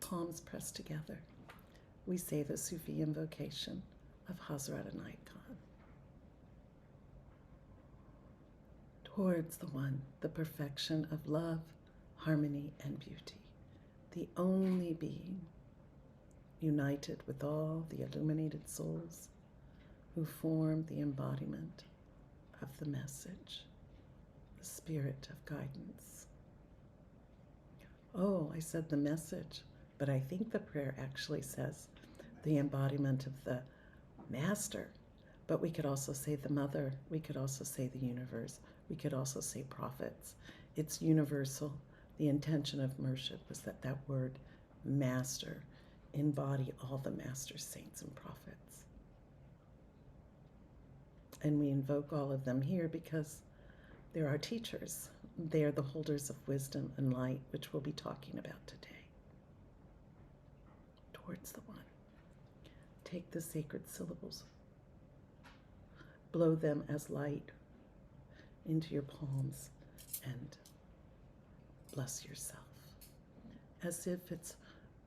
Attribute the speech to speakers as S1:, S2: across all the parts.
S1: palms pressed together, we say the Sufi invocation of Hazrat Inayat Khan. Towards the one, the perfection of love, harmony, and beauty, the only being, united with all the illuminated souls who form the embodiment of the message, the spirit of guidance. Oh, I said the message, but I think the prayer actually says the embodiment of the master. But we could also say the mother, we could also say the universe, we could also say prophets. It's universal. The intention of Murshid was that that word master embody all the master saints and prophets. And we invoke all of them here because they're our teachers. They are the holders of wisdom and light, which we'll be talking about today. Towards the one. Take the sacred syllables. Blow them as light into your palms and bless yourself. As if it's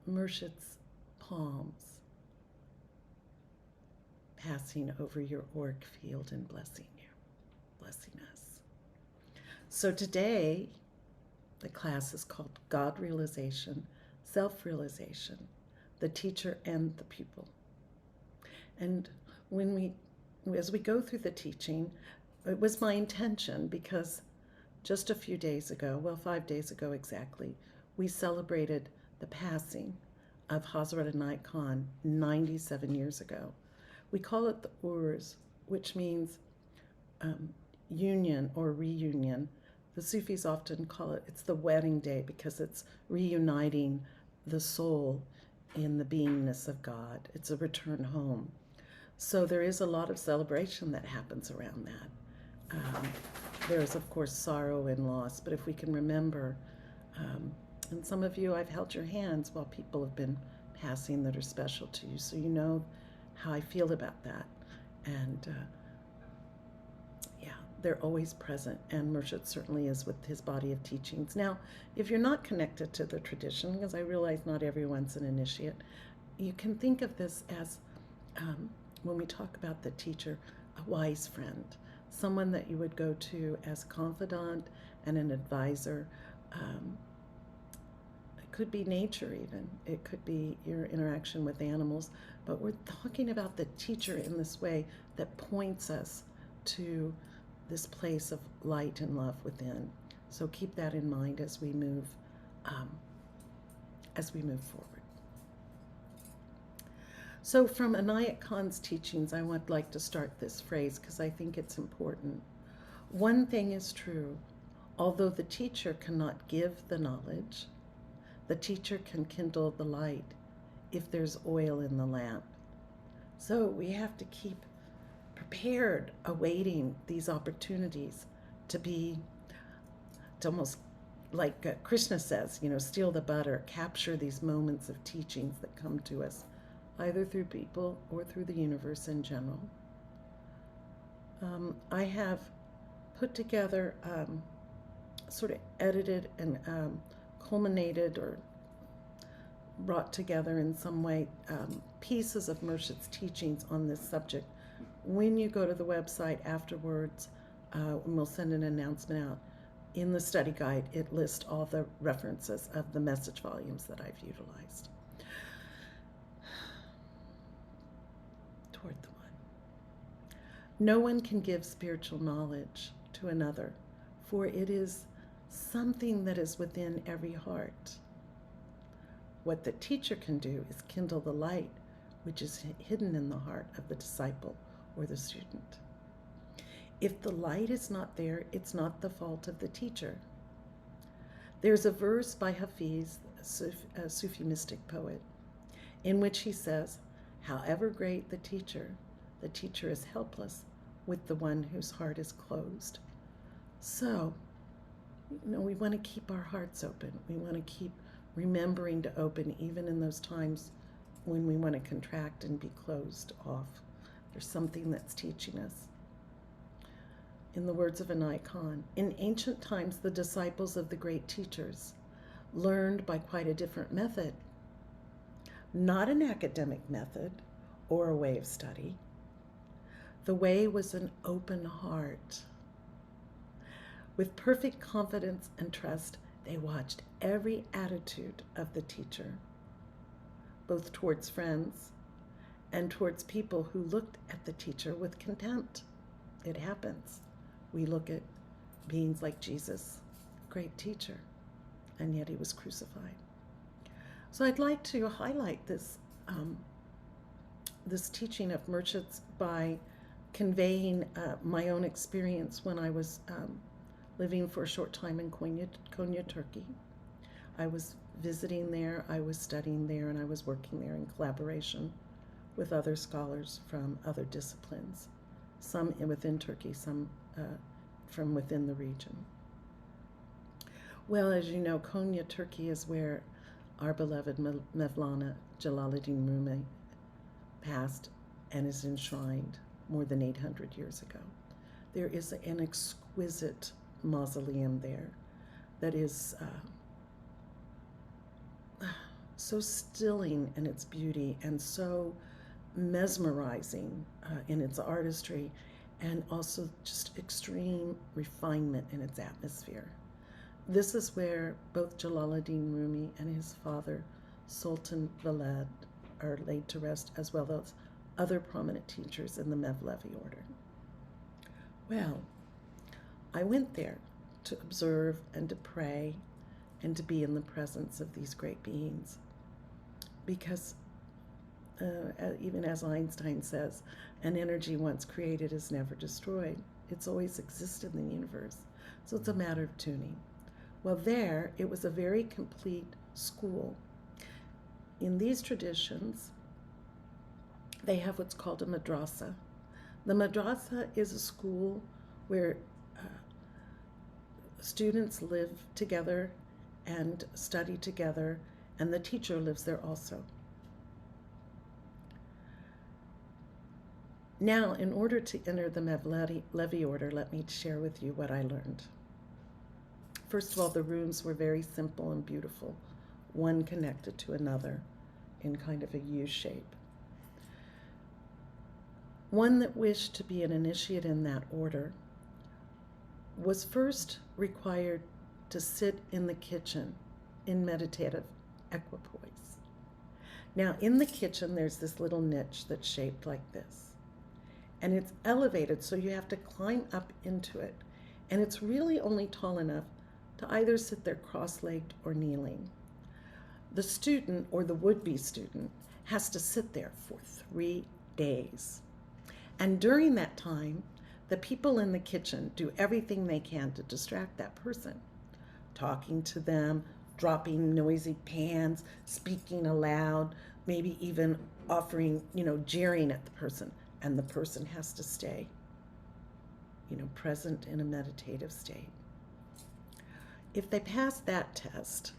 S1: Murshid's palms passing over your auric field and blessing you, blessing us. So today, the class is called God Realization, Self-Realization, the Teacher and the Pupil. And as we go through the teaching, it was my intention because just a few days ago, well, 5 days ago exactly, we celebrated the passing of Hazrat Inayat Khan 97 years ago. We call it the Urs, which means union or reunion. The Sufis often call it's the wedding day because it's reuniting the soul in the beingness of God. It's a return home. So there is a lot of celebration that happens around that. There is, of course, sorrow and loss, but if we can remember, and some of you, I've held your hands while people have been passing that are special to you, so you know how I feel about that. And yeah, they're always present, and Murshid certainly is with his body of teachings. Now, if you're not connected to the tradition, because I realize not everyone's an initiate, you can think of this as, when we talk about the teacher, a wise friend, someone that you would go to as confidant and an advisor. It could be nature even. It could be your interaction with animals. But we're talking about the teacher in this way that points us to this place of light and love within. So keep that in mind as we move forward. So from Inayat Khan's teachings, I would like to start this phrase because I think it's important. One thing is true, although the teacher cannot give the knowledge, the teacher can kindle the light if there's oil in the lamp. So we have to keep prepared, awaiting these opportunities to almost like Krishna says, steal the butter, capture these moments of teachings that come to us, either through people or through the universe in general. I have put together, sort of edited and culminated or brought together in some way pieces of Murshid's teachings on this subject. When you go to the website afterwards, and we'll send an announcement out, in the study guide, it lists all the references of the message volumes that I've utilized. Toward the one. No one can give spiritual knowledge to another, for it is something that is within every heart. What the teacher can do is kindle the light which is hidden in the heart of the disciple or the student. If the light is not there, it's not the fault of the teacher. There's a verse by Hafiz, a Sufi mystic poet, in which he says, however great the teacher is helpless with the one whose heart is closed. So, we want to keep our hearts open. We want to keep remembering to open even in those times when we want to contract and be closed off. There's something that's teaching us. In the words of Inayat Khan, in ancient times, the disciples of the great teachers learned by quite a different method. not an academic method or a way of study. The way was an open heart. With perfect confidence and trust, they watched every attitude of the teacher, both towards friends and towards people who looked at the teacher with contempt. It happens. We look at beings like Jesus, great teacher, and yet he was crucified. So I'd like to highlight this teaching of merchants by conveying my own experience when I was living for a short time in Konya, Turkey. I was visiting there, I was studying there, and I was working there in collaboration with other scholars from other disciplines, some within Turkey, some from within the region. Well, as you know, Konya, Turkey is where our beloved Mevlana Jalaluddin Rumi passed and is enshrined more than 800 years ago. There is an exquisite mausoleum there that is so stilling in its beauty and so mesmerizing in its artistry, and also just extreme refinement in its atmosphere. This is where both Jalaluddin Rumi and his father, Sultan Veled, are laid to rest, as well as other prominent teachers in the Mevlevi order. Well, I went there to observe and to pray and to be in the presence of these great beings, because even as Einstein says, an energy once created is never destroyed. It's always existed in the universe. So it's a matter of tuning. Well, there, it was a very complete school. In these traditions, they have what's called a madrasa. The madrasa is a school where students live together and study together, and the teacher lives there also. Now, in order to enter the Mevlevi order, let me share with you what I learned. First of all, the rooms were very simple and beautiful, one connected to another in kind of a U shape. One that wished to be an initiate in that order was first required to sit in the kitchen in meditative equipoise. Now, in the kitchen, there's this little niche that's shaped like this. And it's elevated, so you have to climb up into it. And it's really only tall enough to either sit there cross-legged or kneeling. The student, or the would-be student, has to sit there for 3 days. And during that time, the people in the kitchen do everything they can to distract that person, talking to them, dropping noisy pans, speaking aloud, maybe even offering, jeering at the person. And the person has to stay, present in a meditative state. If they pass that test,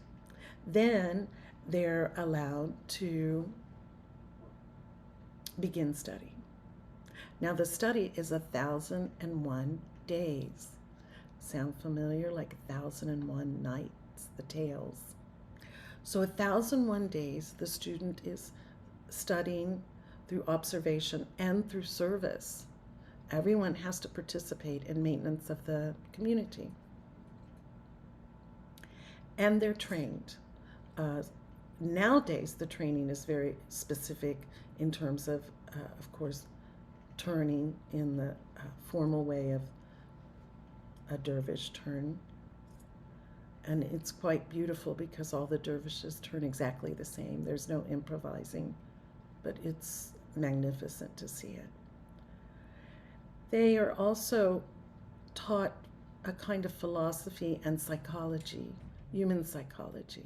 S1: then they're allowed to begin study. Now, the study is 1,001 days. Sound familiar? Like 1,001 nights, the tales. So 1,001 days, the student is studying through observation and through service. Everyone has to participate in maintenance of the community. And they're trained. Nowadays, the training is very specific in terms of course, turning in the formal way of a dervish turn. And it's quite beautiful because all the dervishes turn exactly the same. There's no improvising, but it's magnificent to see it. They are also taught a kind of philosophy and psychology, human psychology,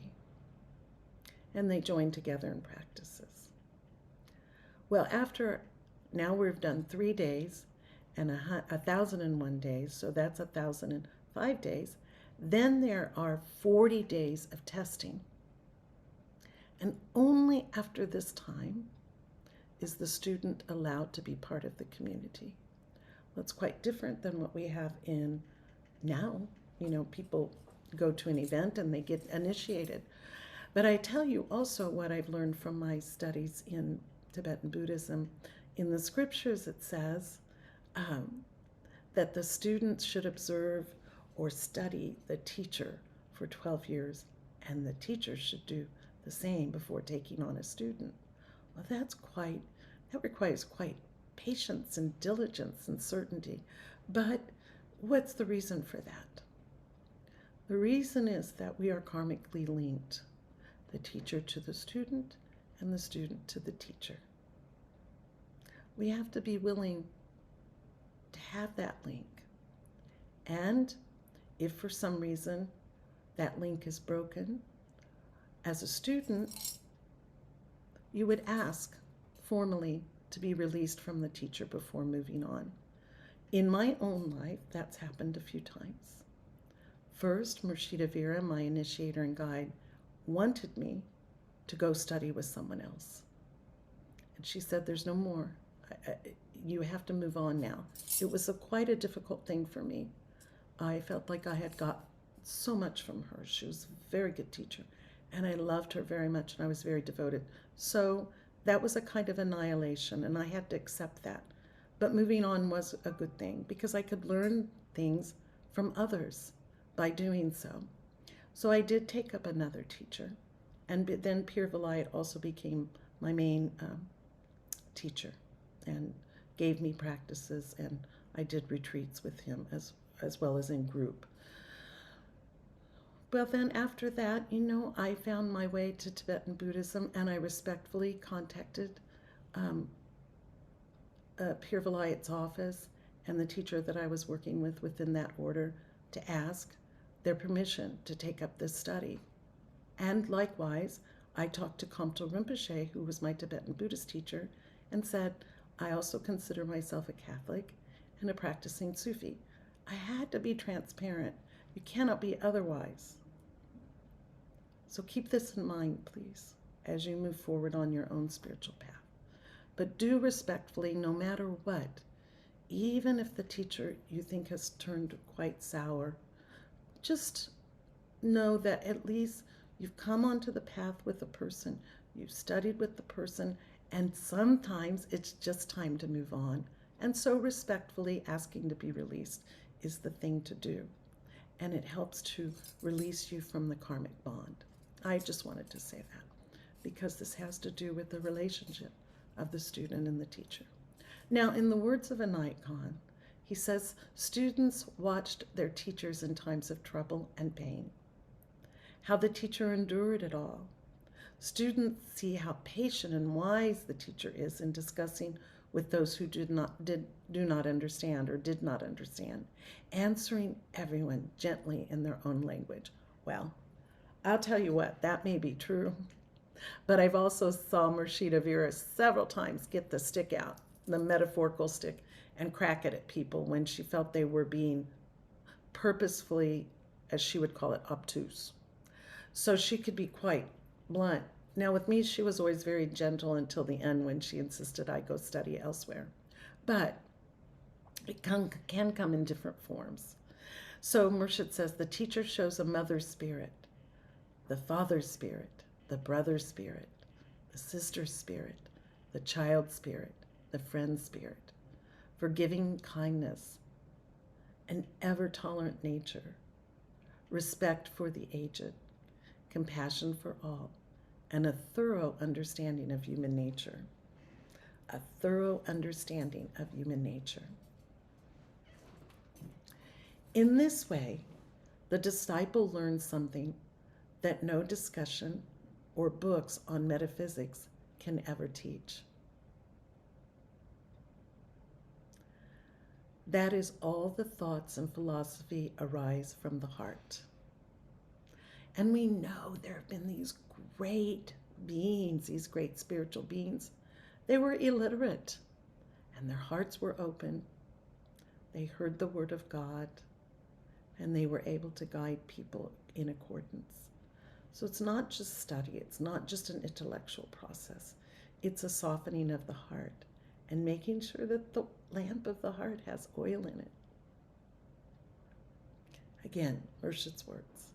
S1: and they join together in practices. Well, now we've done 3 days and 1,001 days, so that's 1,005 days. Then there are 40 days of testing. And only after this time is the student allowed to be part of the community. Well, it's quite different than what we have in now. People go to an event and they get initiated. But I tell you also what I've learned from my studies in Tibetan Buddhism. In the scriptures, it says that the students should observe or study the teacher for 12 years, and the teacher should do the same before taking on a student. Well, that requires quite patience and diligence and certainty. But what's the reason for that? The reason is that we are karmically linked, the teacher to the student and the student to the teacher. We have to be willing to have that link. And if for some reason that link is broken, as a student, you would ask formally to be released from the teacher before moving on. In my own life, that's happened a few times. First, Murshida Vera, my initiator and guide, wanted me to go study with someone else. And she said, there's no more. You have to move on now. It was quite a difficult thing for me. I felt like I had got so much from her. She was a very good teacher, and I loved her very much, and I was very devoted. So that was a kind of annihilation, and I had to accept that. But moving on was a good thing because I could learn things from others by doing so. So I did take up another teacher, and then Pir Vilayat also became my main teacher and gave me practices, and I did retreats with him as well as in group. Well, then after that, I found my way to Tibetan Buddhism, and I respectfully contacted Pir Vilayat's office and the teacher that I was working with within that order to ask their permission to take up this study. And likewise, I talked to Kamto Rinpoche, who was my Tibetan Buddhist teacher, and said, I also consider myself a Catholic and a practicing Sufi. I had to be transparent. You cannot be otherwise. So keep this in mind, please, as you move forward on your own spiritual path. But do respectfully, no matter what, even if the teacher you think has turned quite sour, just know that at least you've come onto the path with the person, you've studied with the person, and sometimes it's just time to move on. And so respectfully asking to be released is the thing to do. And it helps to release you from the karmic bond. I just wanted to say that because this has to do with the relationship of the student and the teacher. Now, in the words of Anayat Khan, he says, students watched their teachers in times of trouble and pain, how the teacher endured it all. Students see how patient and wise the teacher is in discussing with those who do not understand or did not understand, answering everyone gently in their own language. Well, I'll tell you what, that may be true, but I've also saw Murshida Vera several times get the stick out, the metaphorical stick, and crack it at people when she felt they were being purposefully, as she would call it, obtuse. So she could be quite blunt. Now with me, she was always very gentle until the end when she insisted I go study elsewhere. But it can come in different forms. So Murshid says, the teacher shows a mother's spirit, the father's spirit, the brother's spirit, the sister's spirit, the child's spirit, the friend's spirit, forgiving kindness, an ever-tolerant nature, respect for the aged, compassion for all, and a thorough understanding of human nature. A thorough understanding of human nature. In this way, the disciple learns something that no discussion or books on metaphysics can ever teach. That is, all the thoughts and philosophy arise from the heart. And we know there have been these great beings, these great spiritual beings. They were illiterate, and their hearts were open. They heard the word of God, and they were able to guide people in accordance. So it's not just study, it's not just an intellectual process. It's a softening of the heart and making sure that the lamp of the heart has oil in it. Again, Murshid's words.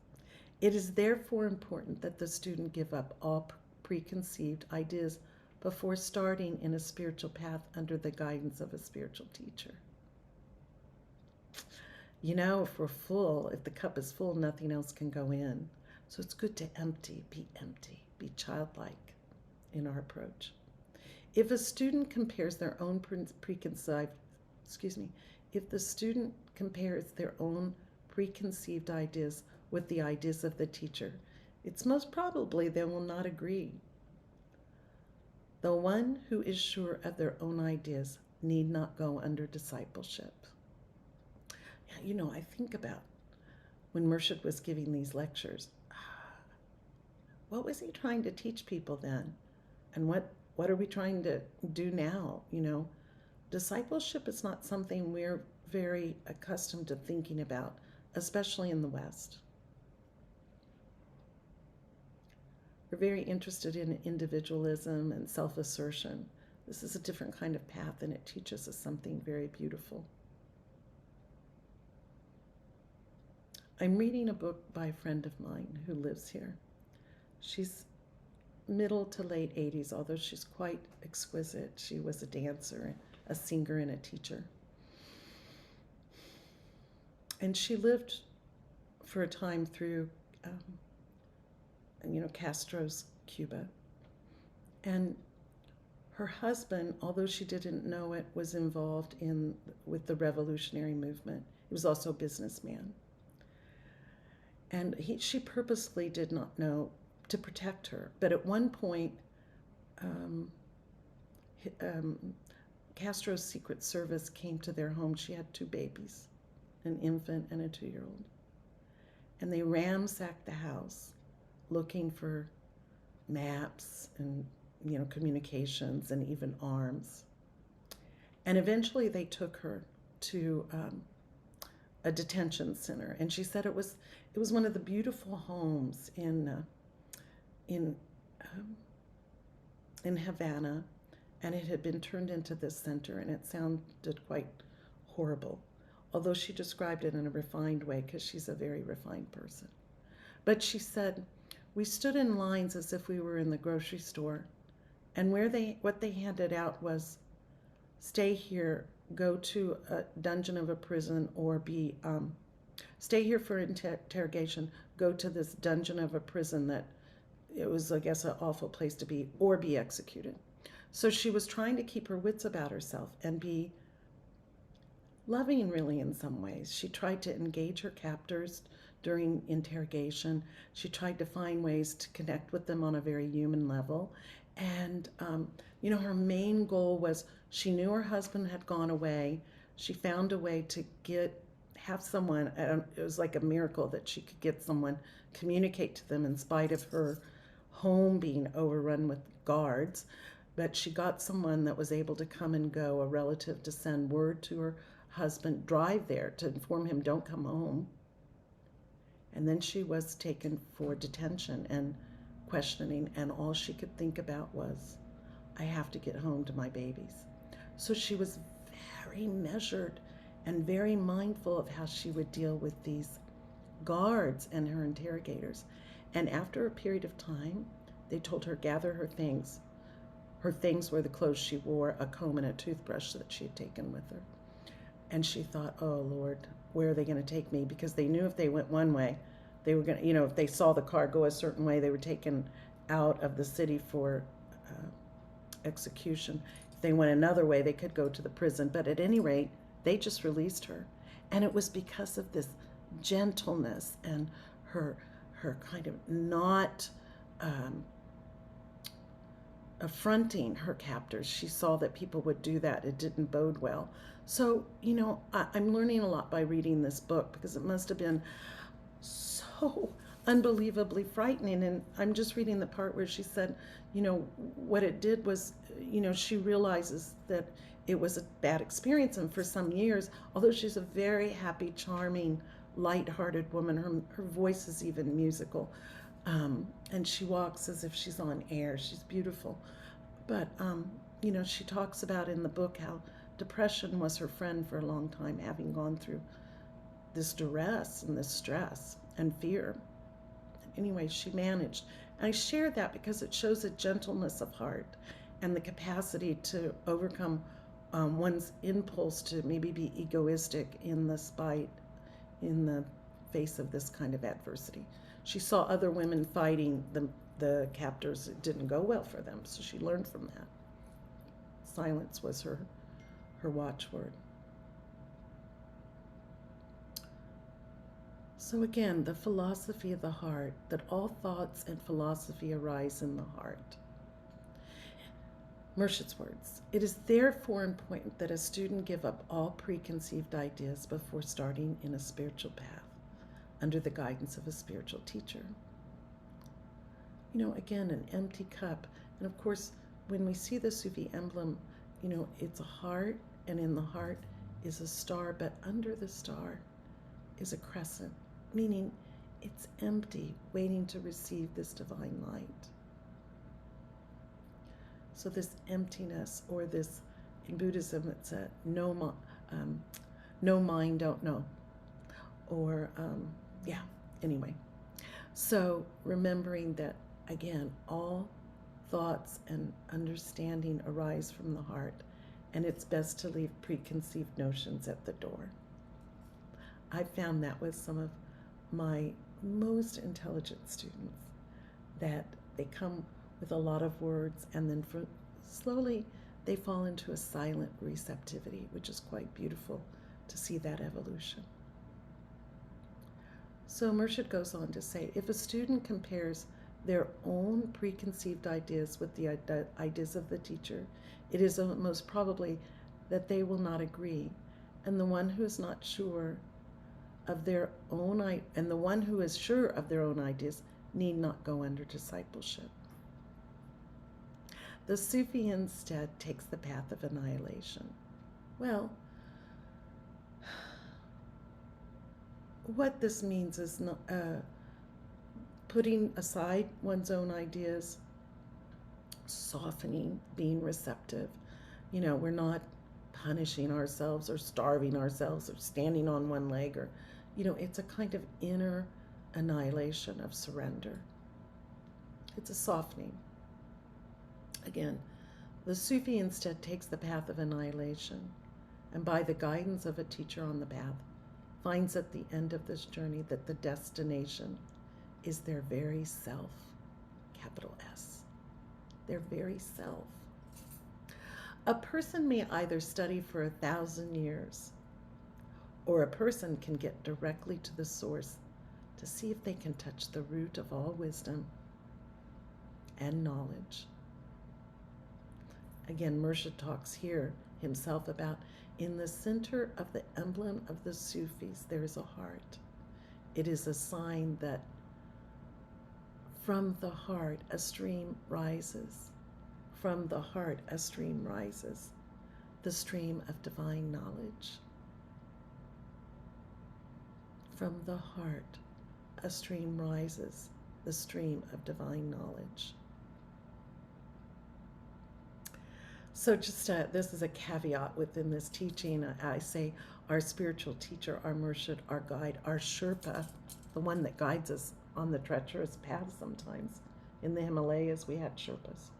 S1: It is therefore important that the student give up all preconceived ideas before starting in a spiritual path under the guidance of a spiritual teacher. You know, if the cup is full, nothing else can go in. So it's good to empty, be childlike in our approach. If a student compares their own if the student compares their own preconceived ideas with the ideas of the teacher, it's most probably they will not agree. The one who is sure of their own ideas need not go under discipleship. You know, I think about when Murshid was giving these lectures, what was he trying to teach people then? And what are we trying to do now? You know, discipleship is not something we're very accustomed to thinking about, especially in the West. We're very interested in individualism and self-assertion. This is a different kind of path, and it teaches us something very beautiful. I'm reading a book by a friend of mine who lives here. She's middle to late 80s, although she's quite exquisite. She was a dancer, a singer, and a teacher. And she lived for a time through, Castro's Cuba. And her husband, although she didn't know it, was involved with the revolutionary movement. He was also a businessman. And she purposely did not know to protect her. But at one point, Castro's Secret Service came to their home. She had 2 babies, an infant and a 2-year-old. And they ransacked the house looking for maps and, communications and even arms. And eventually they took her to a detention center. And she said it was one of the beautiful homes in Havana, and it had been turned into this center, and it sounded quite horrible, although she described it in a refined way because she's a very refined person. But she said, we stood in lines as if we were in the grocery store, and what they handed out was, stay here, go to a dungeon of a prison, or stay here for interrogation, go to this dungeon of a prison that it was, I guess, an awful place to be, or be executed. So she was trying to keep her wits about herself and be loving, really, in some ways. She tried to engage her captors during interrogation. She tried to find ways to connect with them on a very human level. And, her main goal was, she knew her husband had gone away. She found a way to have someone, it was like a miracle that she could get someone, communicate to them in spite of her home being overrun with guards. But she got someone that was able to come and go, a relative, to send word to her husband, drive there to inform him, don't come home. And then she was taken for detention and questioning, and all she could think about was, I have to get home to my babies. So she was very measured and very mindful of how she would deal with these guards and her interrogators. And after a period of time, they told her, gather her things. Her things were the clothes she wore, a comb, and a toothbrush that she had taken with her. And she thought, oh, Lord, where are they going to take me? Because they knew if they went one way, they were going to, if they saw the car go a certain way, they were taken out of the city for execution. If they went another way, they could go to the prison. But at any rate, they just released her. And it was because of this gentleness and her kind of not affronting her captors. She saw that people would do that. It didn't bode well. So, I'm learning a lot by reading this book, because it must have been so unbelievably frightening. And I'm just reading the part where she said, what it did was, she realizes that it was a bad experience. And for some years, although she's a very happy, charming, light-hearted woman, her voice is even musical. And she walks as if she's on air. She's beautiful. But, she talks about in the book how depression was her friend for a long time, having gone through this duress and this stress and fear. anyway, she managed. And I share that because it shows a gentleness of heart and the capacity to overcome one's impulse to maybe be egoistic in the spite, in the face of this kind of adversity. She saw other women fighting the captors. It didn't go well for them, so she learned from that. Silence was her watchword. So again, the philosophy of the heart, that all thoughts and philosophy arise in the heart. Murshid's words, it is therefore important that a student give up all preconceived ideas before starting in a spiritual path under the guidance of a spiritual teacher. Again, an empty cup. And of course, when we see the Sufi emblem, it's a heart, and in the heart is a star, but under the star is a crescent, meaning it's empty, waiting to receive this divine light. So this emptiness, or this, in Buddhism, it's a no mind, don't know. Or, anyway. So remembering that, again, all thoughts and understanding arise from the heart, and it's best to leave preconceived notions at the door. I found that with some of my most intelligent students, that they come with a lot of words, and then slowly they fall into a silent receptivity, which is quite beautiful to see that evolution. So Murshid goes on to say, if a student compares their own preconceived ideas with the ideas of the teacher, it is most probably that they will not agree, and the one who is not sure of their own and the one who is sure of their own ideas need not go under discipleship. The Sufi instead takes the path of annihilation. Well, what this means is not, putting aside one's own ideas, softening, being receptive. We're not punishing ourselves or starving ourselves or standing on one leg, or, it's a kind of inner annihilation of surrender. It's a softening. Again, the Sufi instead takes the path of annihilation, and by the guidance of a teacher on the path, finds at the end of this journey that the destination is their very self, capital S, their very self. A person may either study for 1,000 years, or a person can get directly to the source to see if they can touch the root of all wisdom and knowledge. Again, Murshid talks here himself about, in the center of the emblem of the Sufis, there is a heart. It is a sign that from the heart a stream rises. From the heart a stream rises, the stream of divine knowledge. From the heart a stream rises, the stream of divine knowledge. So just this is a caveat within this teaching. I say our spiritual teacher, our Murshid, our guide, our Sherpa, the one that guides us on the treacherous path sometimes. In the Himalayas, we had Sherpas.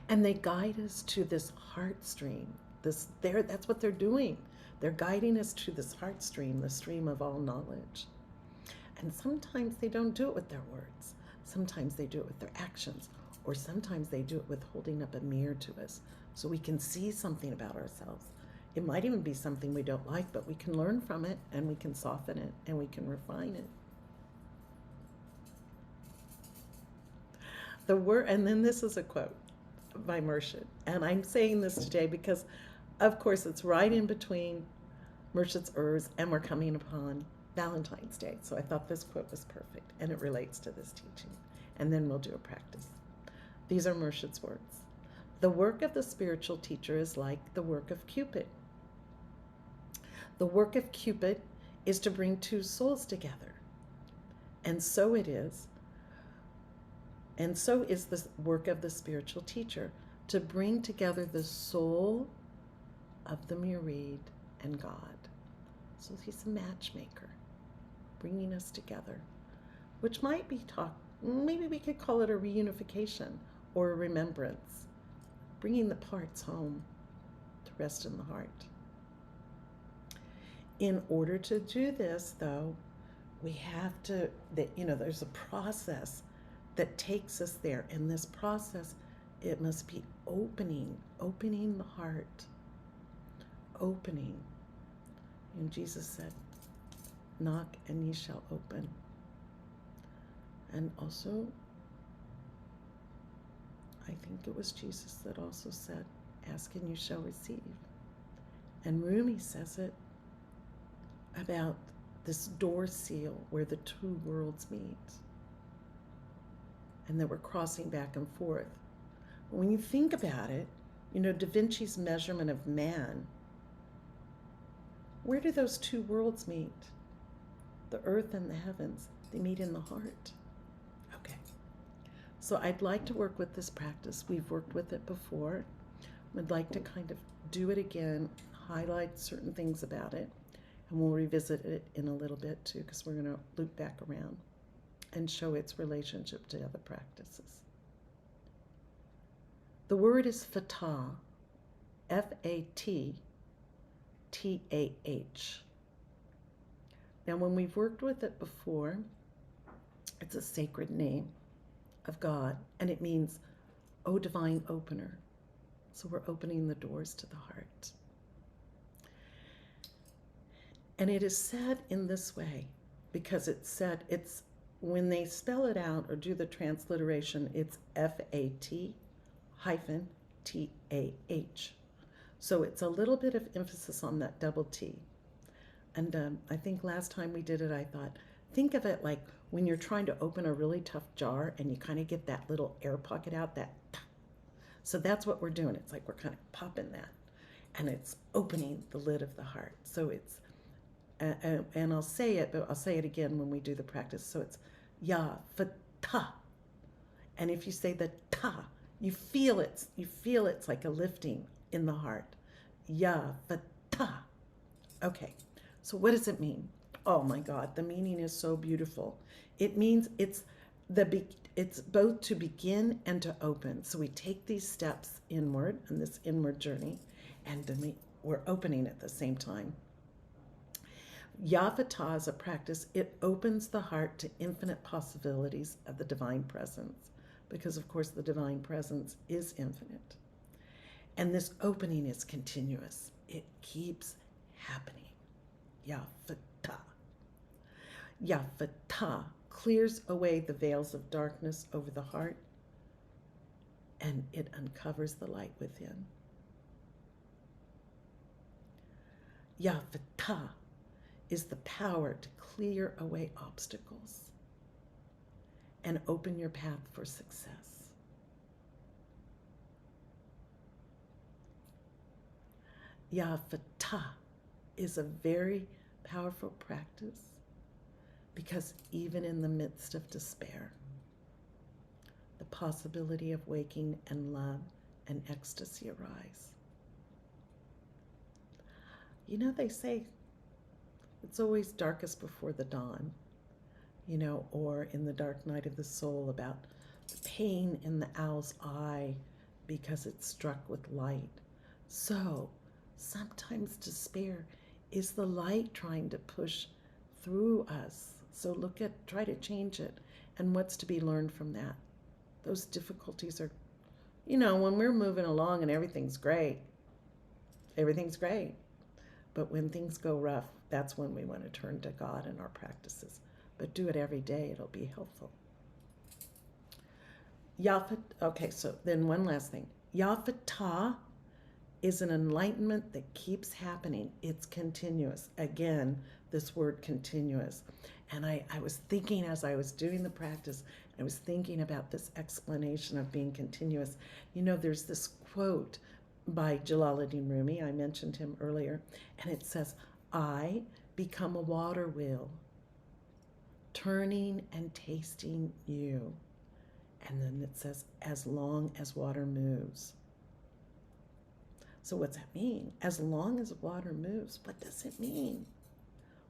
S1: And they guide us to this heart stream. That's what they're doing. They're guiding us to this heart stream, the stream of all knowledge. And sometimes they don't do it with their words. Sometimes they do it with their actions. Or sometimes they do it with holding up a mirror to us so we can see something about ourselves. It might even be something we don't like, but we can learn from it, and we can soften it, and we can refine it. And then this is a quote by Murshid. And I'm saying this today because, of course, it's right in between Murshid's Urs, and we're coming upon Valentine's Day. So I thought this quote was perfect, and it relates to this teaching. And then we'll do a practice. These are Murshid's words. The work of the spiritual teacher is like the work of Cupid. The work of Cupid is to bring two souls together. And so it is. And so is the work of the spiritual teacher, to bring together the soul of the murid and God. So he's a matchmaker. bringing us together, which might be maybe we could call it a reunification or a remembrance, bringing the parts home to rest in the heart. In order to do this, though, we have to, there's a process that takes us there. In this process, it must be opening the heart, opening. And Jesus said, knock and ye shall open. And also, I think it was Jesus that also said, ask and you shall receive. And Rumi says it about this door seal where the two worlds meet, and that we're crossing back and forth. When you think about it, Da Vinci's measurement of man, where do those two worlds meet? The earth and the heavens, they meet in the heart. Okay. So I'd like to work with this practice. We've worked with it before. I'd like to kind of do it again, highlight certain things about it, and we'll revisit it in a little bit too, because we're going to loop back around and show its relationship to other practices. The word is fatah, F-A-T-T-A-H. Now, when we've worked with it before, it's a sacred name of God, and it means, O divine opener. So we're opening the doors to the heart. And it is said in this way, because it's when they spell it out or do the transliteration, it's F-A-T-T-A-H. So it's a little bit of emphasis on that double T. And I think last time we did it, I thought, think of it like when you're trying to open a really tough jar and you kind of get that little air pocket out, so that's what we're doing. It's like we're kind of popping that, and it's opening the lid of the heart. So it's, and I'll say it, but I'll say it again when we do the practice. So it's ya fatah, and if you say the ta, you feel it's like a lifting in the heart. Ya fatah. Okay, so what does it mean? Oh my God, the meaning is so beautiful. It means it's both to begin and to open. So we take these steps inward on this inward journey, and we're opening at the same time. Yavata is a practice. It opens the heart to infinite possibilities of the divine presence, because of course the divine presence is infinite. And this opening is continuous. It keeps happening. Yavata. Yavata clears away the veils of darkness over the heart, and it uncovers the light within. Yavata is the power to clear away obstacles and open your path for success. Yavata is a very powerful practice, because even in the midst of despair, the possibility of waking and love and ecstasy arise. They say it's always darkest before the dawn, or in the dark night of the soul, about the pain in the owl's eye because it's struck with light. So sometimes despair is the light trying to push through us. So try to change it. And what's to be learned from that? Those difficulties are, when we're moving along and everything's great. But when things go rough, that's when we want to turn to God in our practices. But do it every day, it'll be helpful. Okay, so then one last thing. Yavata is an enlightenment that keeps happening. It's continuous. Again, this word continuous. And I was thinking as I was doing the practice, I was thinking about this explanation of being continuous. There's this quote by Jalaluddin Rumi. I mentioned him earlier. And it says, I become a water wheel, turning and tasting you. And then it says, as long as water moves. So what's that mean? As long as water moves, what does it mean?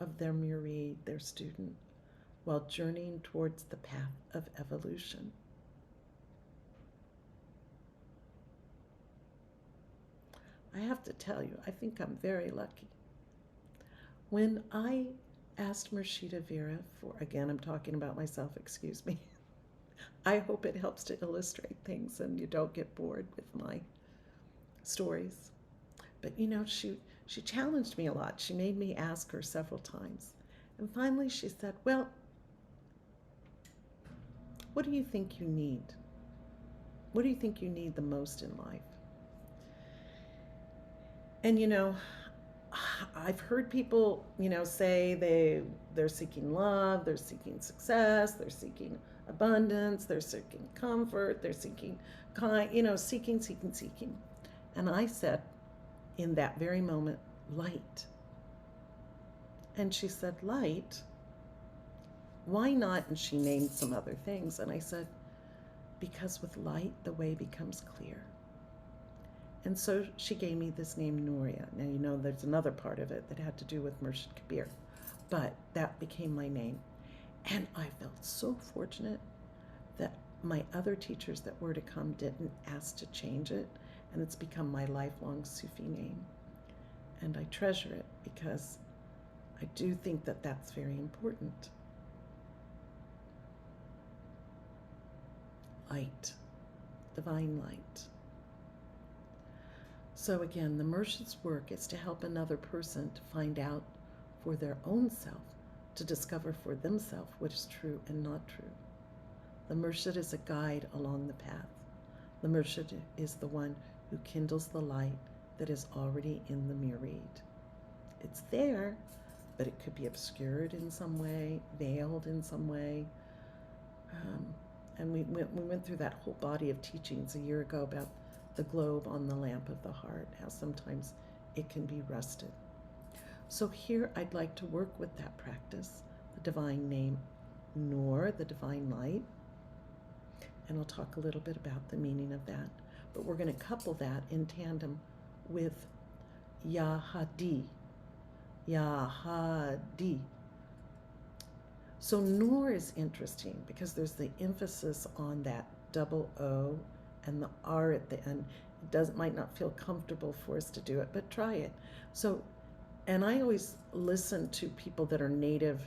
S1: of their murid, their student, while journeying towards the path of evolution. I have to tell you, I think I'm very lucky. When I asked Murshida Vera for, again, I'm talking about myself, excuse me. I hope it helps to illustrate things and you don't get bored with my stories. But she challenged me a lot. She made me ask her several times. And finally she said, well, what do you think you need? What do you think you need the most in life? And I've heard people, say they're seeking love, they're seeking success, they're seeking abundance, they're seeking comfort, they're seeking seeking. And I said, in that very moment, light. And she said, light? Why not? And she named some other things. And I said, because with light, the way becomes clear. And so she gave me this name, Nuria. Now, there's another part of it that had to do with Murshid Kabir, but that became my name. And I felt so fortunate that my other teachers that were to come didn't ask to change it, and it's become my lifelong Sufi name. And I treasure it because I do think that that's very important. Light, divine light. So again, the Murshid's work is to help another person to find out for their own self, to discover for themselves what is true and not true. The Murshid is a guide along the path. The Murshid is the one who kindles the light that is already in the murid. It's there, but it could be obscured in some way, veiled in some way. And we went through that whole body of teachings a year ago about the globe on the lamp of the heart, how sometimes it can be rusted. So here I'd like to work with that practice, the divine name Nur, the divine light, and I'll talk a little bit about the meaning of that. But we're going to couple that in tandem with Ya Hadi. Ya Hadi. So Nur is interesting because there's the emphasis on that double O and the R at the end. It might not feel comfortable for us to do it, but try it. So, and I always listen to people that are native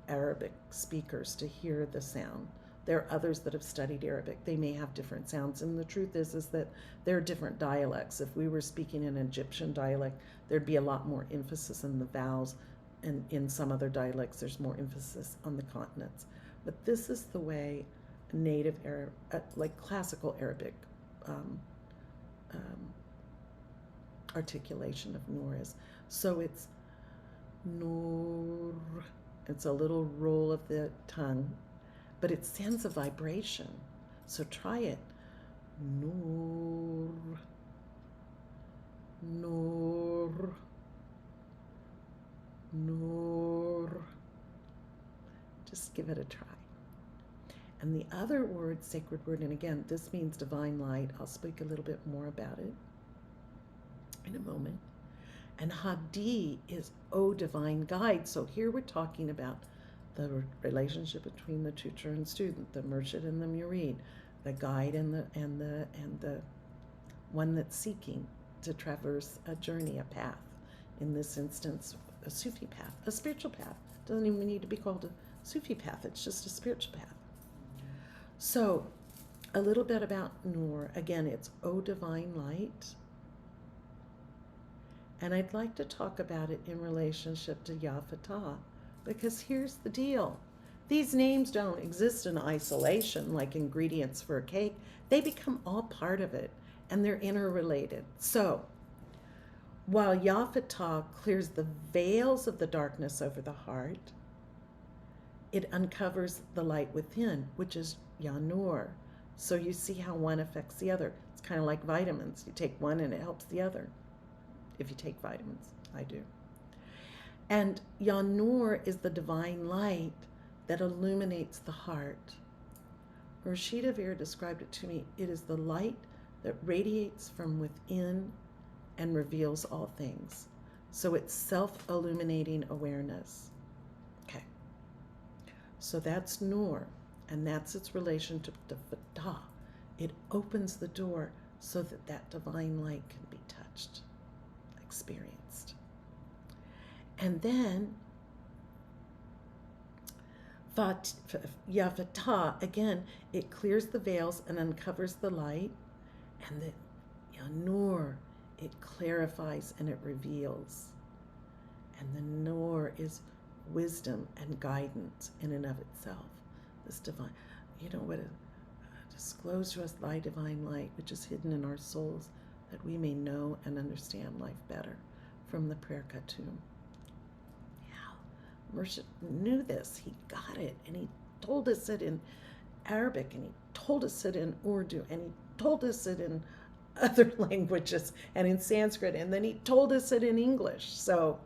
S1: Arabic speakers to hear the sound. There are others that have studied Arabic. They may have different sounds, and the truth is that there are different dialects. If we were speaking an Egyptian dialect, there'd be a lot more emphasis in the vowels, and in some other dialects, there's more emphasis on the consonants. But this is the way native Arab, like classical Arabic articulation of Nur is. So it's Nur. It's a little roll of the tongue, but it sends a vibration. So try it. Nur. Nur. Nur. Just give it a try. And the other word, sacred word, and again, this means divine light. I'll speak a little bit more about it in a moment. And Hadi is, O divine guide. So here we're talking about the relationship between the teacher and student, the Murshid and the Murid, the guide and the one that's seeking to traverse a journey, a path. In this instance, a Sufi path, a spiritual path. It doesn't even need to be called a Sufi path. It's just a spiritual path. So, a little bit about Nur. Again, it's O divine light. And I'd like to talk about it in relationship to Ya Fatah, because here's the deal. These names don't exist in isolation like ingredients for a cake. They become all part of it, and they're interrelated. So, while Ya Fatah clears the veils of the darkness over the heart, it uncovers the light within, which is Ya Nur. So you see how one affects the other. It's kind of like vitamins. You take one and it helps the other. If you take vitamins, I do. And Ya Nur is the divine light that illuminates the heart. Rashida Vera described it to me. It is the light that radiates from within and reveals all things. So it's self-illuminating awareness. So that's Nur, and that's its relationship to Fatah. It opens the door so that that divine light can be touched, experienced. And then Fatah, again, it clears the veils and uncovers the light. And the Nur, it clarifies and it reveals. And the Nur is wisdom and guidance in and of itself. This divine, what disclose to us thy divine light, which is hidden in our souls, that we may know and understand life better, from the prayer Khatum. Yeah, Murshid knew this. He got it, and he told us it in Arabic, and he told us it in Urdu, and he told us it in other languages and in Sanskrit, and then he told us it in English. So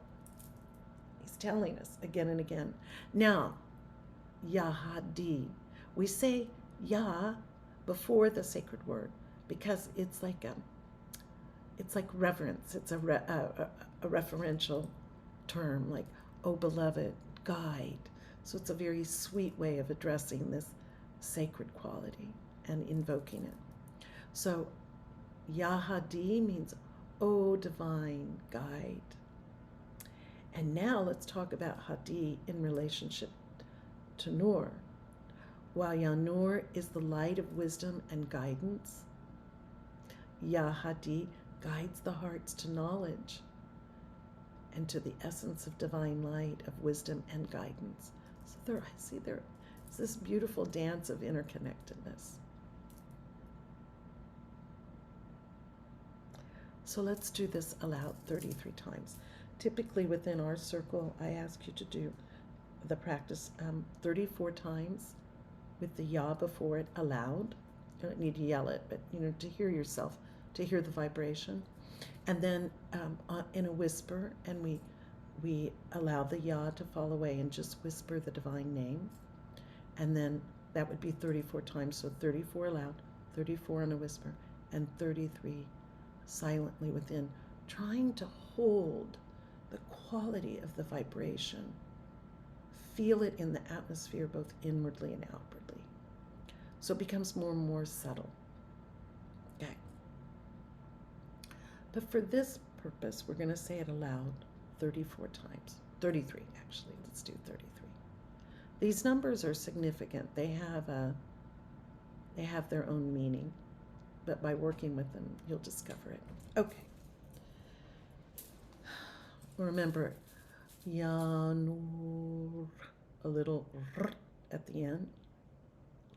S1: he's telling us again and again. Now, Ya Hadi. We say Ya before the sacred word because it's like reverence. It's a referential term, like, oh beloved, guide. So it's a very sweet way of addressing this sacred quality and invoking it. So Ya Hadi means, oh divine guide. And now let's talk about Hadi in relationship to Nur. While Ya Nur is the light of wisdom and guidance, Ya Hadi guides the hearts to knowledge and to the essence of divine light, of wisdom and guidance. So there is this beautiful dance of interconnectedness. So let's do this aloud 33 times. Typically within our circle, I ask you to do the practice 34 times with the Ya before it aloud. You don't need to yell it, but to hear yourself, to hear the vibration. And then in a whisper, and we allow the Ya to fall away and just whisper the divine name. And then that would be 34 times. So 34 aloud, 34 in a whisper, and 33 silently within, trying to hold the quality of the vibration. Feel it in the atmosphere, both inwardly and outwardly. So it becomes more and more subtle. Okay. But for this purpose, we're going to say it aloud 34 times. 33, actually. Let's do 33. These numbers are significant. They have their own meaning. But by working with them, you'll discover it. Okay. Remember, Ya Nur, a little r at the end.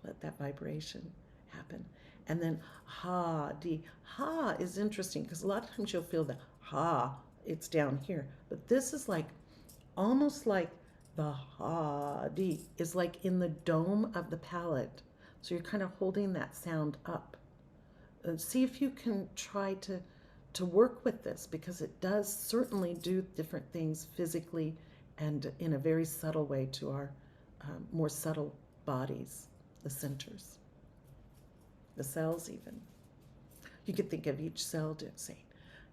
S1: Let that vibration happen. And then Hadi. Ha is interesting because a lot of times you'll feel the ha, it's down here. But this is like, almost like the Hadi is like in the dome of the palate. So you're kind of holding that sound up. See if you can try to work with this, because it does certainly do different things physically and in a very subtle way to our more subtle bodies, the centers, the cells even. You could think of each cell saying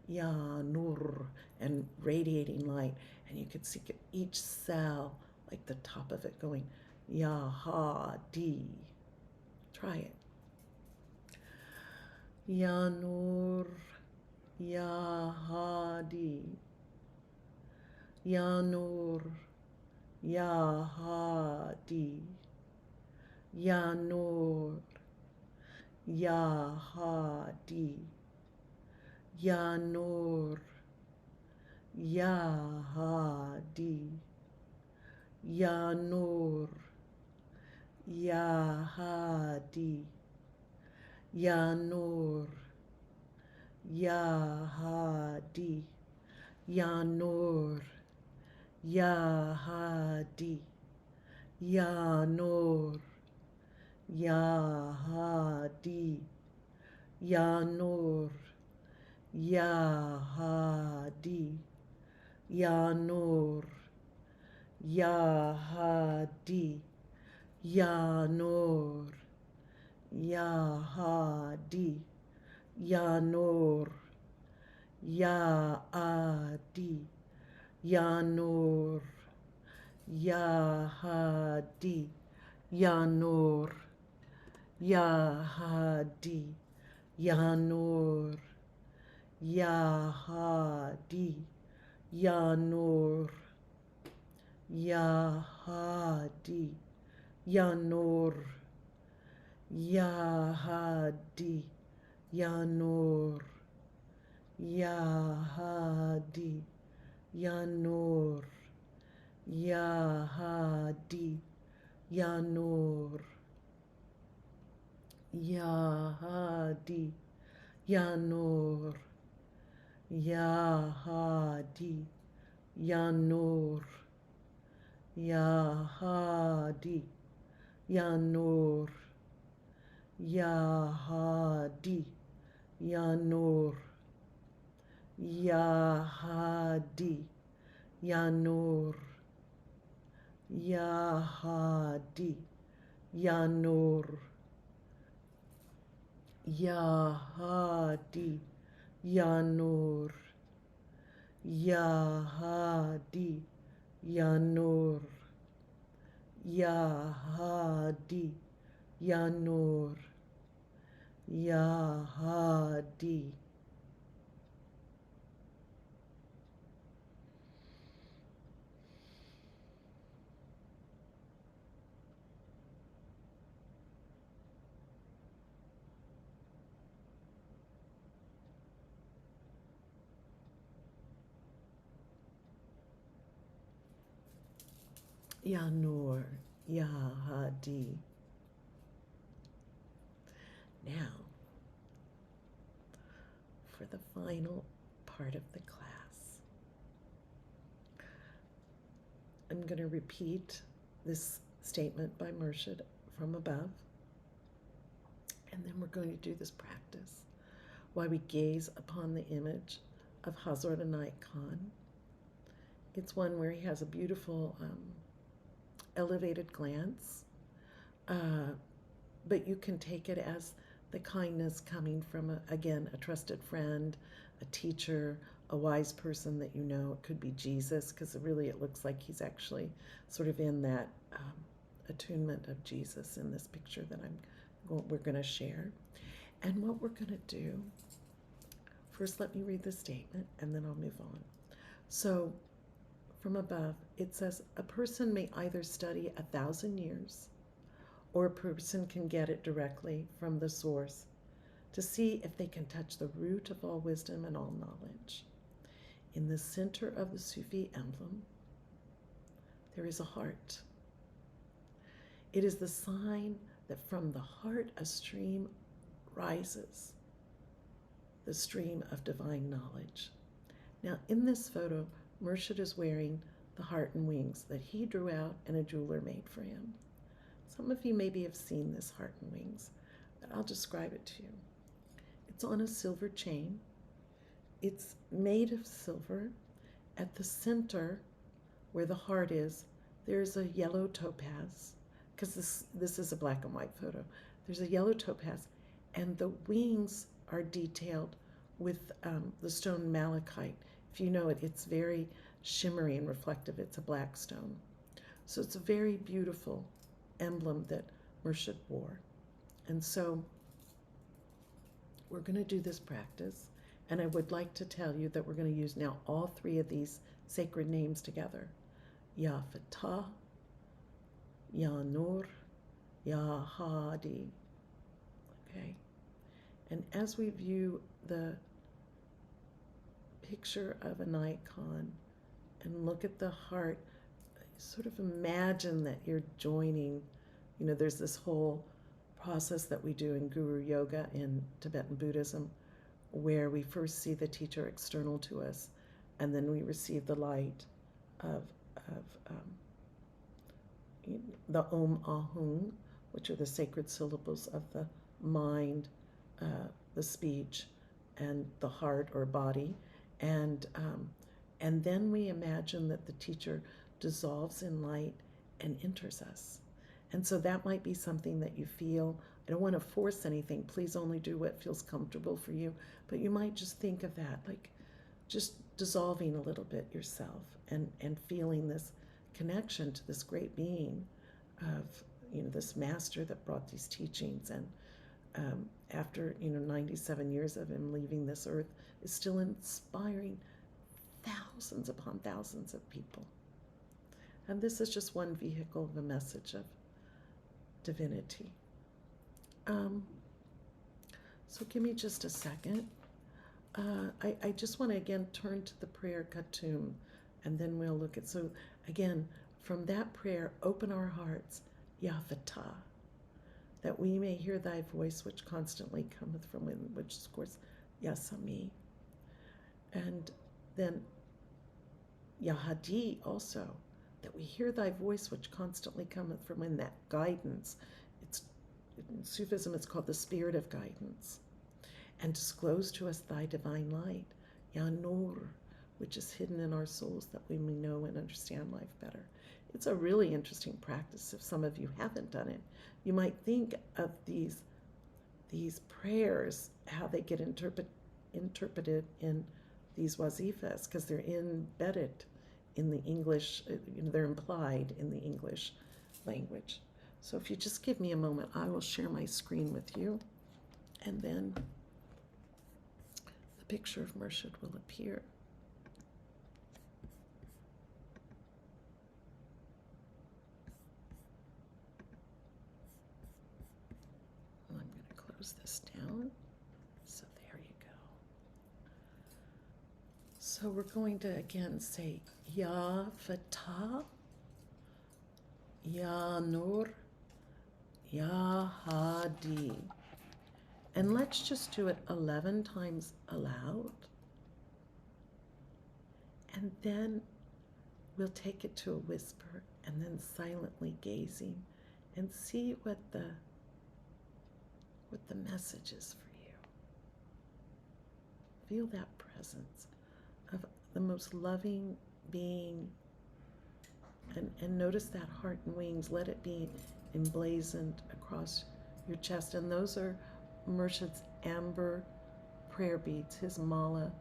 S1: Ya Nur and radiating light, and you could see each cell, like the top of it, going Ya Hadi. Try it. Ya Nur, Ya Hadi. Ya Nur, Ya Hadi. Ya Nur, Ya Hadi. Ya Nur, Ya Hadi. Ya Nur, Ya Hadi. Ya Nur, Ya Hadi. Ya Nur, Ya Hadi. Ya Nur, Ya Hadi. Ya Nur, Ya Hadi. Ya Nur, Ya Hadi. Ya Nur, Ya Hadi. Ya Nur, Ya Adi. Ya Nur, Ya Hadi, Ya Nur, Ya Hadi, Ya Nur, Ya Hadi, Ya Nur, Ya Hadi, Ya Nur, Ya Hadi, Ya Nur, Ya Hadi, Ya Nur, Ya Hadi, Ya Nur, Ya Hadi, Ya Nur, Ya Hadi, Ya Nur, Ya Hadi, Ya Nur, Ya Hadi, Ya Nur, Ya Hadi, Ya Nur, Ya Hadi, Ya Nur, Ya Hadi, Ya Nur, Ya Hadi, Ya Nur, Ya Hadi, Ya Nur, Ya Hadi. Ya Nur, Ya Hadi. Now, for the final part of the class, I'm going to repeat this statement by Murshid from above, and then we're going to do this practice while we gaze upon the image of Hazrat Inayat Khan. It's one where he has a beautiful elevated glance, but you can take it as the kindness coming from, again, a trusted friend, a teacher, a wise person that you know. It could be Jesus, because really it looks like he's actually sort of in that attunement of Jesus in this picture that we're going to share. And what we're going to do, first let me read the statement and then I'll move on. So from above, it says, a person may either study 1,000 years or a person can get it directly from the source to see if they can touch the root of all wisdom and all knowledge. In the center of the Sufi emblem, there is a heart. It is the sign that from the heart a stream rises, the stream of divine knowledge. Now, in this photo, Murshid is wearing the heart and wings that he drew out and a jeweler made for him. Some of you maybe have seen this heart and wings, but I'll describe it to you. It's on a silver chain. It's made of silver. At the center, where the heart is, there's a yellow topaz, because this is a black and white photo. There's a yellow topaz, and the wings are detailed with the stone malachite. If you know it, it's very shimmery and reflective. It's a black stone. So it's a very beautiful emblem that Murshid wore. And so we're going to do this practice, and I would like to tell you that we're going to use now all three of these sacred names together. Ya Fatah, Ya Nur, Ya Hadi. Okay? And as we view the picture of Inayat Khan and look at the heart, sort of imagine that you're joining, there's this whole process that we do in Guru Yoga in Tibetan Buddhism, where we first see the teacher external to us, and then we receive the light of the Om Ahung, which are the sacred syllables of the mind, the speech, and the heart or body, and then we imagine that the teacher dissolves in light and enters us. And so that might be something that you feel. I don't want to force anything. Please only do what feels comfortable for you. But you might just think of that, like just dissolving a little bit yourself and feeling this connection to this great being of, this master that brought these teachings. And after, 97 years of him leaving this earth, is still inspiring thousands upon thousands of people. And this is just one vehicle of a message of divinity. So give me just a second. I just want to again turn to the prayer Khatum, and then we'll look at, so again, from that prayer, open our hearts, Ya Fatah, that we may hear thy voice which constantly cometh from within, which is, of course, Ya Sami. And then Ya Hadi also, that we hear thy voice which constantly cometh from within, that guidance. In Sufism, it's called the spirit of guidance. And disclose to us thy divine light, Ya Nur, which is hidden in our souls, that we may know and understand life better. It's a really interesting practice. If some of you haven't done it, you might think of these prayers, how they get interpreted in these wazifas, because they're embedded in the English, they're implied in the English language. So if you just give me a moment, I will share my screen with you, and then the picture of Murshid will appear. I'm going to close this down. So there you go. So we're going to again say Ya Fatah, Ya Nur, Ya Hadi. And let's just do it 11 times aloud. And then we'll take it to a whisper, and then silently gazing, and see what the message is for you. Feel that presence of the most loving being, and notice that heart and wings. Let it be emblazoned across your chest. And those are Murshid's amber prayer beads, his mala,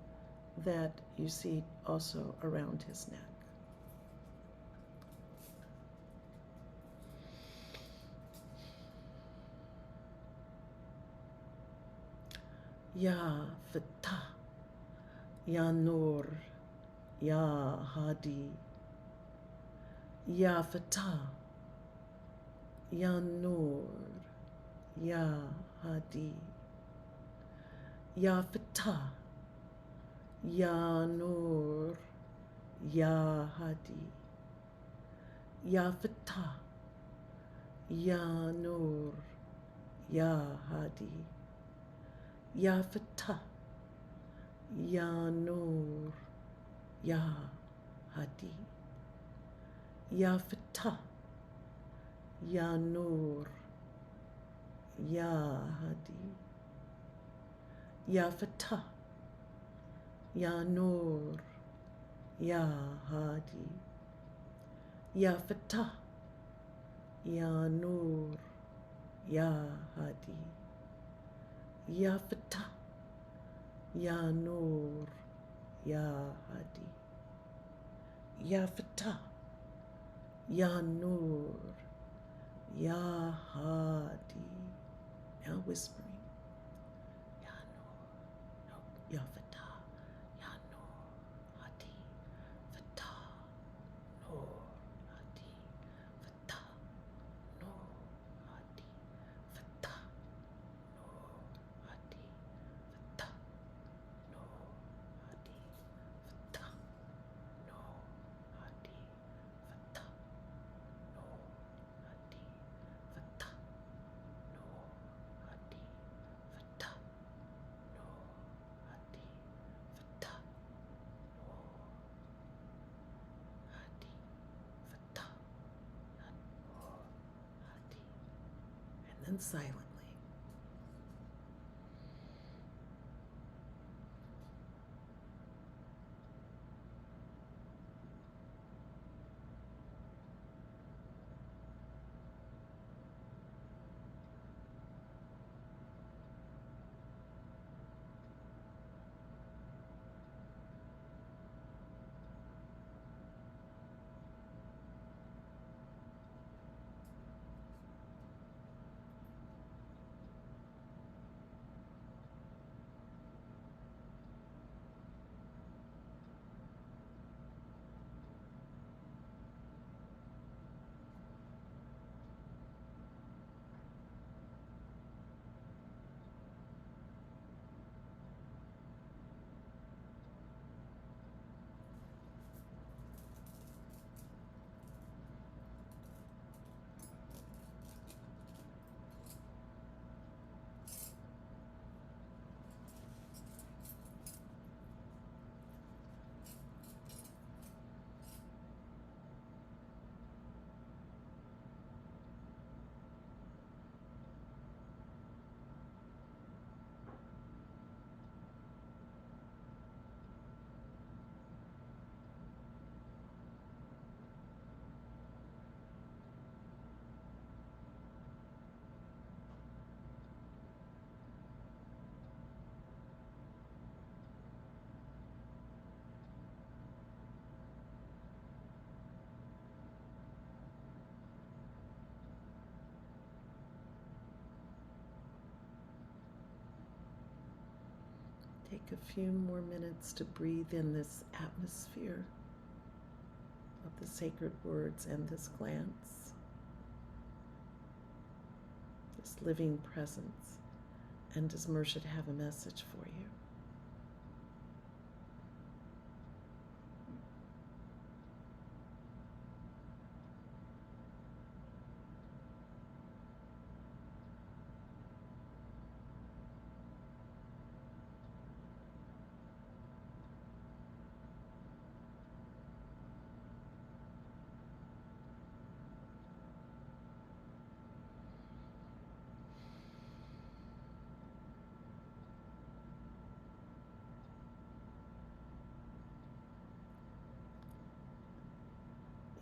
S1: that you see also around his neck. Ya Fatah, Ya Nur, Ya Hadi. Ya Fatah, Ya Nur, Ya Hadi. Ya Fatah, Ya Nur, Ya Hadi. Ya Fatah, Ya Nur, Ya Hadi. Ya Fatah, Ya Nur, Ya Hadi. Ya Fatah, Ya Nur, Ya Hadi. Ya Fatah, Ya Nur, Ya Hadi. Ya Fatah, Ya Nur, Ya Hadi. Ya Fatah, Ya Nur, Ya Hadi. Ya Fatah, Ya Nur, Ya Hadi. Now whispering. Ya Nur. No. Ya Fatah, Ya Nur, Hadi. Fatah, Nur, Hadi. Fatah, Nur, Hadi. Fatah, Nur, Hadi. Fatah, Nur, Hadi. Fatah, Nur, Hadi. Fatah, Nur, Hadi. Fatah, Nur, Hadi. Fatah, Nur, Hadi. Fatah, Nur, Hadi. Fatah, Nur, Hadi. And then silently. Take a few more minutes to breathe in this atmosphere of the sacred words and this glance, this living presence. And does Murshid have a message for you?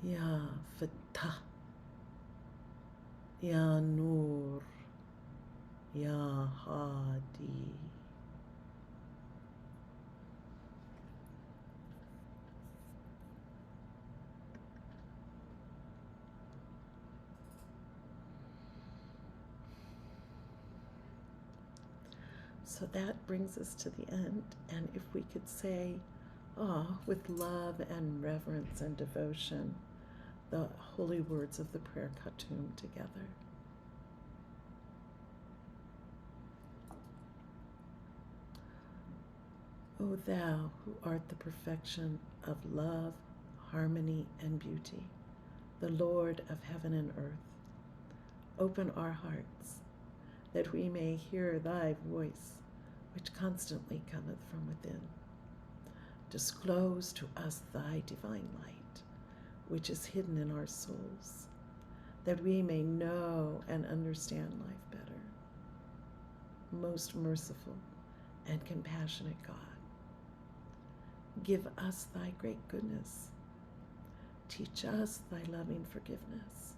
S1: Ya Fatah, Ya Nur, Ya Hadi. So that brings us to the end. And if we could say, with love and reverence and devotion, the holy words of the prayer Khatum together. O thou who art the perfection of love, harmony, and beauty, the Lord of heaven and earth, open our hearts, that we may hear thy voice, which constantly cometh from within. Disclose to us thy divine light, which is hidden in our souls, that we may know and understand life better. Most merciful and compassionate God, give us thy great goodness. Teach us thy loving forgiveness.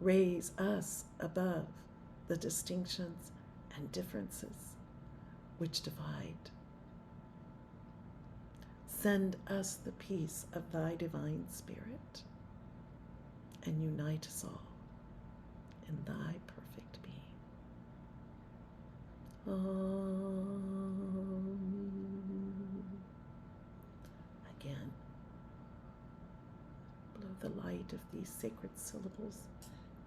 S1: Raise us above the distinctions and differences which divide. Send us the peace of thy divine Spirit, and unite us all in thy perfect being. Again, blow the light of these sacred syllables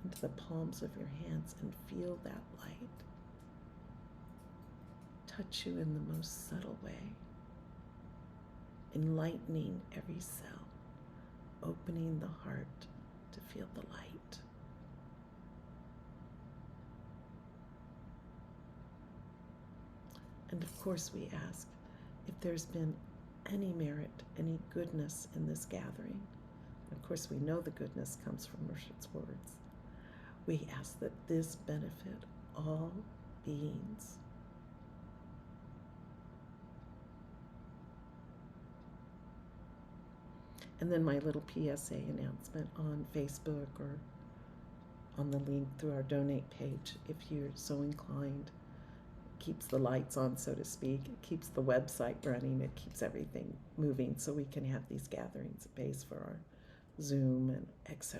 S1: into the palms of your hands and feel that light touch you in the most subtle way, enlightening every cell, opening the heart to feel the light. And of course we ask if there's been any merit, any goodness in this gathering. And of course we know the goodness comes from Murshid's words. We ask that this benefit all beings. And then my little PSA announcement on Facebook or on the link through our donate page, if you're so inclined. It keeps the lights on, so to speak. It keeps the website running. It keeps everything moving so we can have these gatherings at base for our Zoom and etc.